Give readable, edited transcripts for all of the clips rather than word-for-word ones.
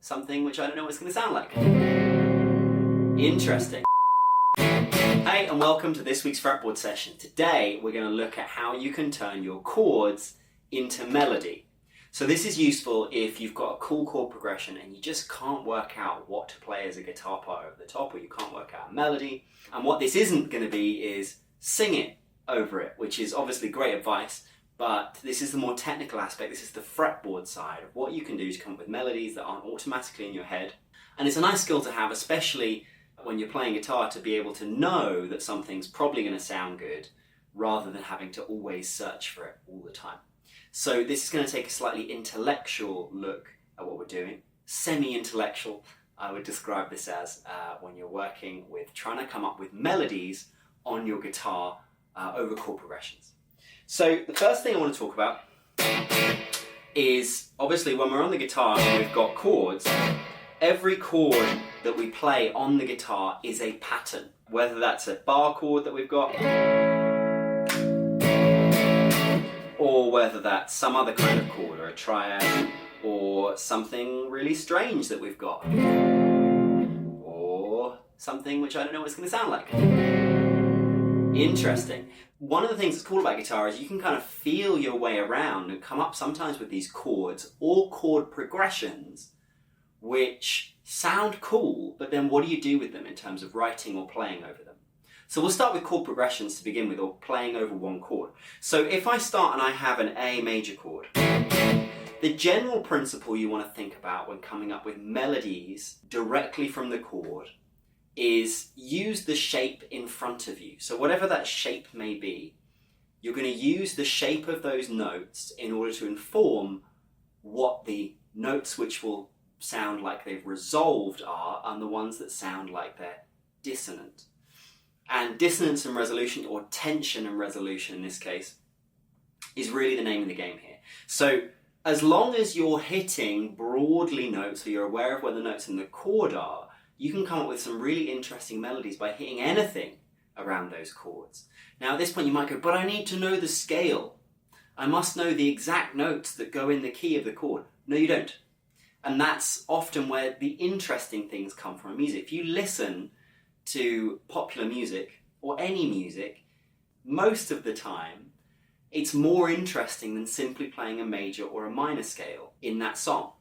something which I don't know what it's going to sound like. Interesting. Hey, and welcome to this week's fretboard session. Today we're going to look at how you can turn your chords into melody. So this is useful if you've got a cool chord progression and you just can't work out what to play as a guitar part over the top, or you can't work out a melody. And what this isn't going to be is sing it over it, which is obviously great advice, but this is the more technical aspect. This is the fretboard side of what you can do to come up with melodies that aren't automatically in your head. And it's a nice skill to have, especially when you're playing guitar, to be able to know that something's probably going to sound good rather than having to always search for it all the time. So this is going to take a slightly intellectual look at what we're doing. Semi-intellectual, I would describe this as, when you're working with trying to come up with melodies on your guitar over chord progressions. So the first thing I want to talk about is, obviously when we're on the guitar and we've got chords, every chord that we play on the guitar is a pattern. Whether that's a bar chord that we've got, or whether that's some other kind of chord, or a triad, or something really strange that we've got, or something which I don't know what it's going to sound like. Interesting. One of the things that's cool about guitar is you can kind of feel your way around and come up sometimes with these chords or chord progressions which sound cool, but then what do you do with them in terms of writing or playing over them? So we'll start with chord progressions to begin with, or playing over one chord. So if I start and I have an A major chord, the general principle you want to think about when coming up with melodies directly from the chord is use the shape in front of you. So whatever that shape may be, you're going to use the shape of those notes in order to inform what the notes which will sound like they've resolved are, and the ones that sound like they're dissonant. And dissonance and resolution, or tension and resolution in this case, is really the name of the game here. So as long as you're hitting broadly notes, so you're aware of where the notes in the chord are, you can come up with some really interesting melodies by hitting anything around those chords. Now at this point you might go, but I need to know the scale. I must know the exact notes that go in the key of the chord. No, you don't. And that's often where the interesting things come from in music. If you listen to popular music, or any music, most of the time it's more interesting than simply playing a major or a minor scale in that song.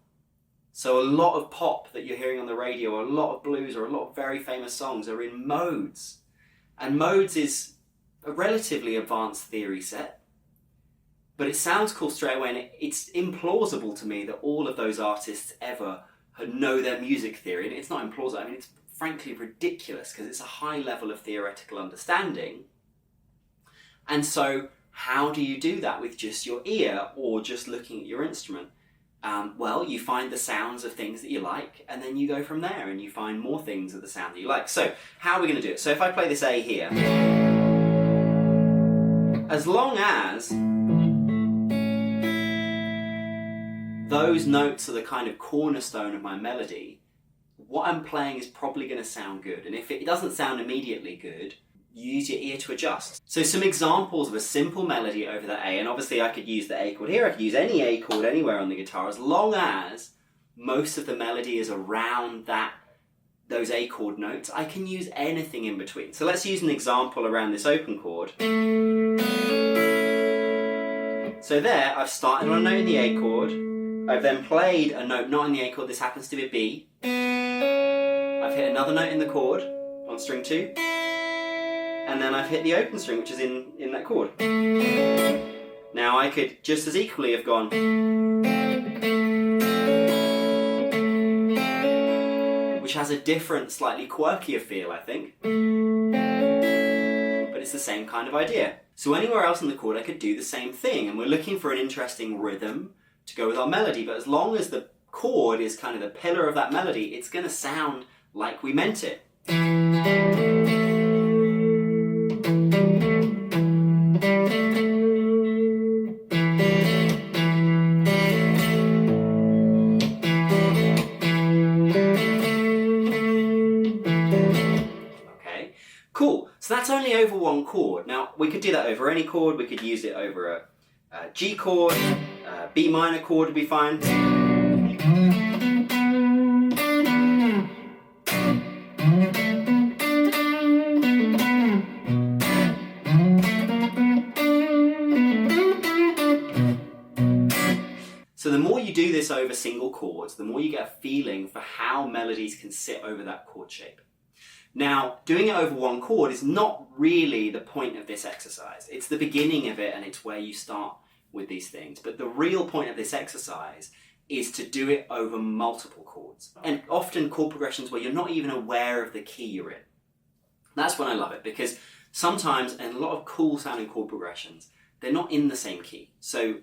So a lot of pop that you're hearing on the radio, or a lot of blues, or a lot of very famous songs are in modes. And modes is a relatively advanced theory set, but it sounds cool straight away, and it's implausible to me that all of those artists ever know their music theory. And it's not implausible, I mean, it's frankly ridiculous, because it's a high level of theoretical understanding. And so how do you do that with just your ear, or just looking at your instrument? Well, you find the sounds of things that you like, and then you go from there and you find more things of the sound that you like. So how are we going to do it? So if I play this A here, as long as those notes are the kind of cornerstone of my melody, what I'm playing is probably going to sound good. And if it doesn't sound immediately good, you use your ear to adjust. So some examples of a simple melody over the A, and obviously I could use the A chord here, I could use any A chord anywhere on the guitar, as long as most of the melody is around those A chord notes. I can use anything in between. So let's use an example around this open chord. So there, I've started on a note in the A chord, I've then played a note not in the A chord, this happens to be a B. I've hit another note in the chord on string 2, and then I've hit the open string, which is in that chord. Now I could just as equally have gone, which has a different, slightly quirkier feel, I think, but it's the same kind of idea. So anywhere else in the chord I could do the same thing, and we're looking for an interesting rhythm to go with our melody, but as long as the chord is kind of the pillar of that melody, it's going to sound like we meant it. Okay, cool. So that's only over one chord. Now, we could do that over any chord. We could use it over a G chord, B minor chord would be fine. this over single chords, the more you get a feeling for how melodies can sit over that chord shape. Now, doing it over one chord is not really the point of this exercise. It's the beginning of it, and it's where you start with these things. But the real point of this exercise is to do it over multiple chords, and often chord progressions where you're not even aware of the key you're in. That's when I love it, because sometimes, in a lot of cool sounding chord progressions, they're not in the same key. So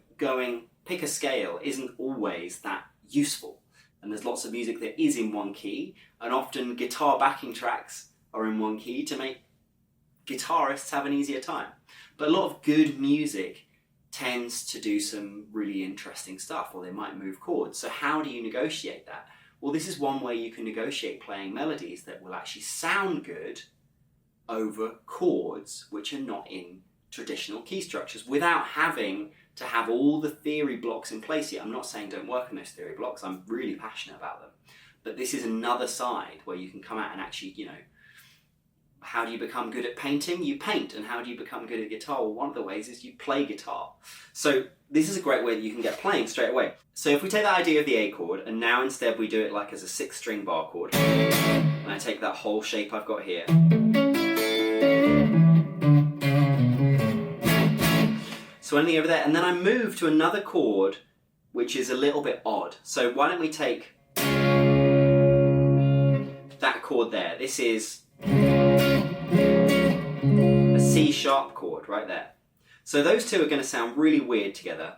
pick a scale isn't always that useful. And there's lots of music that is in one key, and often guitar backing tracks are in one key to make guitarists have an easier time. But a lot of good music tends to do some really interesting stuff, or they might move chords. So how do you negotiate that? Well, this is one way you can negotiate playing melodies that will actually sound good over chords which are not in traditional key structures, without having to have all the theory blocks in place yet. I'm not saying don't work on those theory blocks, I'm really passionate about them. But this is another side where you can come out and actually, how do you become good at painting? You paint. And how do you become good at guitar? Well, one of the ways is you play guitar. So this is a great way that you can get playing straight away. So if we take that idea of the A chord, and now instead we do it like as a 6-string bar chord, and I take that whole shape I've got here, so anything over there, and then I move to another chord which is a little bit odd. So why don't we take that chord there. This is a C sharp chord right there. So those two are going to sound really weird together.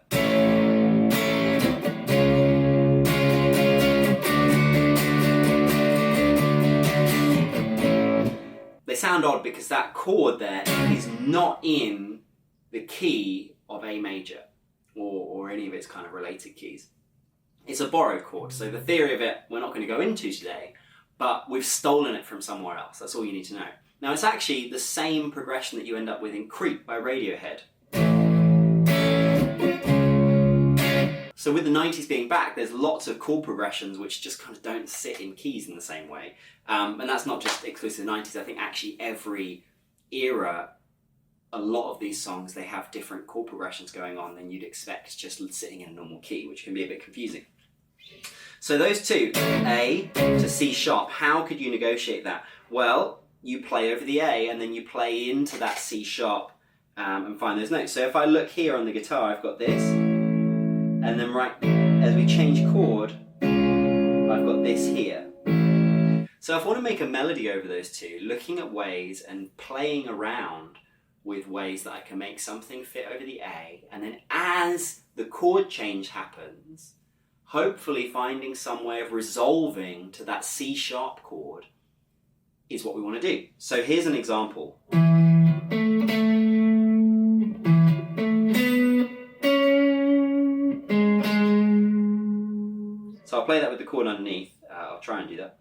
They sound odd because that chord there is not in the key of A major, or any of its kind of related keys. It's a borrowed chord, so the theory of it we're not going to go into today, but we've stolen it from somewhere else. That's all you need to know. Now it's actually the same progression that you end up with in Creep by Radiohead. So with the 90s being back, there's lots of chord progressions which just kind of don't sit in keys in the same way. And that's not just exclusive to the 90s, I think actually every era, a lot of these songs, they have different chord progressions going on than you'd expect just sitting in a normal key, which can be a bit confusing. So those two, A to C sharp, how could you negotiate that? Well, you play over the A and then you play into that C sharp and find those notes. So if I look here on the guitar, I've got this, and then right as we change chord, I've got this here. So if I want to make a melody over those two, looking at ways and playing around with ways that I can make something fit over the A, and then as the chord change happens, hopefully finding some way of resolving to that C sharp chord is what we want to do. So here's an example. So I'll play that with the chord underneath. I'll try and do that.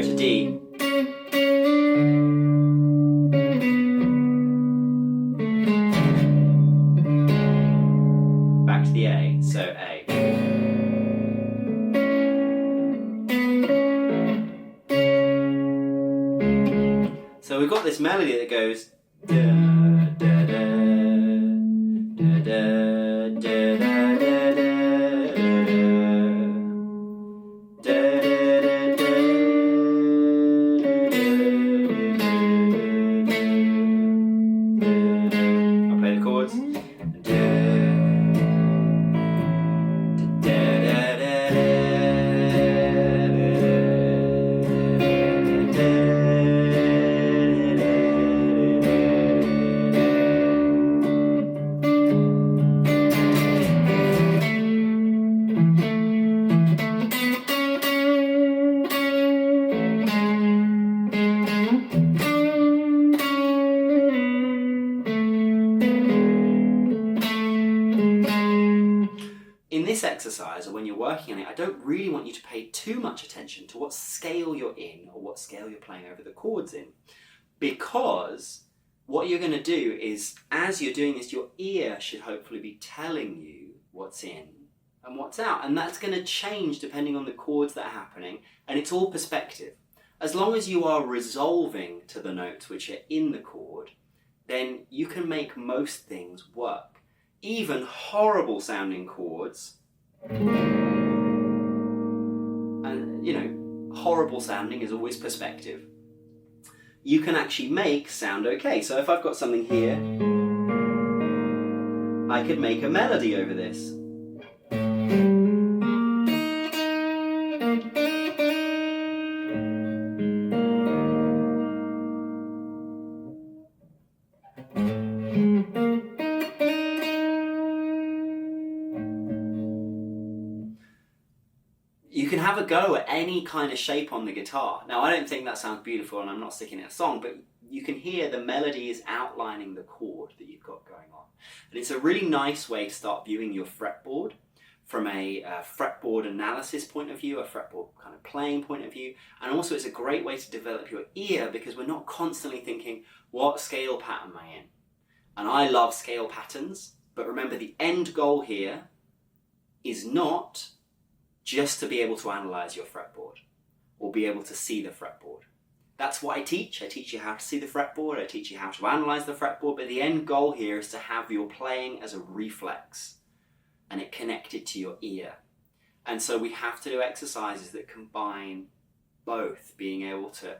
To D. Back to the A, so A. So we've got this melody that goes da da da da da da da da da. this exercise, or when you're working on it, I don't really want you to pay too much attention to what scale you're in or what scale you're playing over the chords in. Because what you're going to do is, as you're doing this, your ear should hopefully be telling you what's in and what's out. And that's going to change depending on the chords that are happening. And it's all perspective. As long as you are resolving to the notes which are in the chord, then you can make most things work. Even horrible sounding chords, and you know, horrible sounding is always perspective, you can actually make sound okay. So if I've got something here, I could make a melody over this. You can have a go at any kind of shape on the guitar. Now, I don't think that sounds beautiful and I'm not sticking it in a song, but you can hear the melody is outlining the chord that you've got going on. And it's a really nice way to start viewing your fretboard from a fretboard analysis point of view, a fretboard kind of playing point of view. And also it's a great way to develop your ear because we're not constantly thinking, what scale pattern am I in? And I love scale patterns, but remember the end goal here is not just to be able to analyze your fretboard or be able to see the fretboard. That's what I teach. I teach you how to see the fretboard, I teach you how to analyze the fretboard, but the end goal here is to have your playing as a reflex and it connected to your ear. And so we have to do exercises that combine both, being able to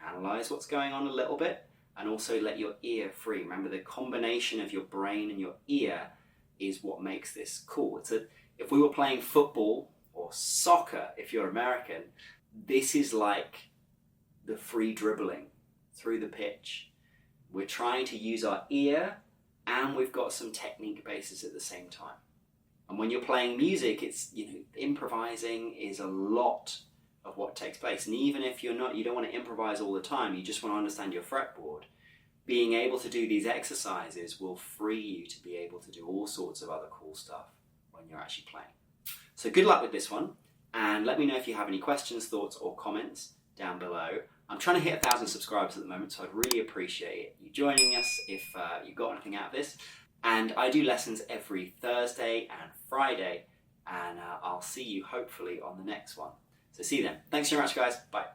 analyze what's going on a little bit and also let your ear free. Remember, the combination of your brain and your ear is what makes this cool. If we were playing football or soccer, if you're American, this is like the free dribbling through the pitch. We're trying to use our ear and we've got some technique bases at the same time. And when you're playing music, it's, improvising is a lot of what takes place. And even if you don't want to improvise all the time, you just want to understand your fretboard, being able to do these exercises will free you to be able to do all sorts of other cool stuff when you're actually playing. So good luck with this one, and let me know if you have any questions, thoughts, or comments down below. I'm trying to hit 1,000 subscribers at the moment, so I'd really appreciate you joining us if you got anything out of this. And I do lessons every Thursday and Friday, and I'll see you hopefully on the next one. So see you then. Thanks very much, guys. Bye.